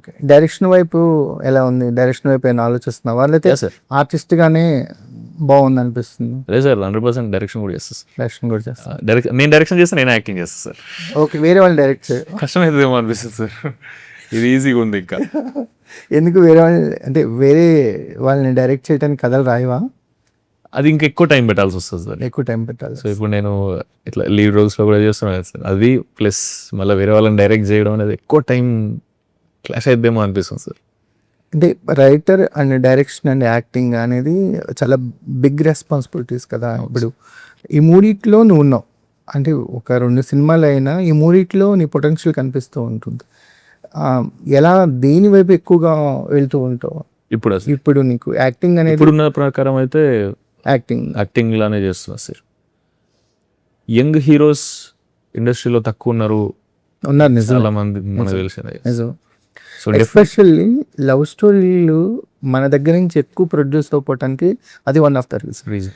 Okay. Direction వైపు ఎలా ఉంది? డైరెక్షన్ వైపు ఏమైనా ఆలోచిస్తున్నావా? లేతే సార్ ఆర్టిస్ట్ గానే బాగుంది అనిపిస్తుంది? లేదు సార్ 100% డైరెక్షన్ కూడా చేస్తాను సార్. డైరెక్షన్ కూడా చేస్తా. నేను డైరెక్షన్ చేస్తే నేను యాక్టింగ్ చేస్తాను సార్. ఓకే, వేరే వాళ్ళు డైరెక్ట్ చేయ కష్టమవుతుందేమో అనిపిస్తుంది సార్. ఇది ఈజీగా ఉంది ఇంకా. ఎందుకు వేరే వాళ్ళు అంటే వేరే వాళ్ళని డైరెక్ట్ చేయడానికి కథలు రాయవా? అది ఇంకా ఎక్కువ టైం పెట్టాల్సి వస్తుంది సార్. ఎక్కువ టైం పెట్టాలి. సో ఇప్పుడు నేను ఇట్లా లీడ్ రోల్స్లో కూడా చేస్తున్నాను కదా సార్. అది ప్లస్ మళ్ళీ వేరే వాళ్ళని డైరెక్ట్ చేయడం అనేది ఎక్కువ టైం క్లాష్ అయిద్దేమో అనిపిస్తుంది సార్. అంటే writer and direction and acting అనేది చాలా బిగ్ రెస్పాన్సిబిలిటీస్ కదా. ఇప్పుడు ఈ మూడిట్లో నువ్వు ఉన్నావు అంటే ఒక 2 సినిమాలు అయినా ఈ మూడిట్లో నీ పొటెన్షియల్ కనిపిస్తూ ఉంటుంది. ఎలా దేని వైపు ఎక్కువగా వెళ్తూ ఉంటావు ఇప్పుడు అసలు ఇప్పుడు? నీకు యాక్టింగ్ అనేది ఇప్పుడున్న ప్రకారం అయితే యాక్టింగ్ లానే చేస్తున్నా సార్. యంగ్ హీరోస్ ఇండస్ట్రీలో తక్కువ ఉన్నారు. నిజం, చాలా మంది మనకు తెలిసిన. నిజం. సో ఎస్పెషల్లీ లవ్ స్టోరీలు మన దగ్గర నుంచి ఎక్కువ ప్రొడ్యూస్ అవ్వటానికి అది వన్ ఆఫ్ ద రీజన్.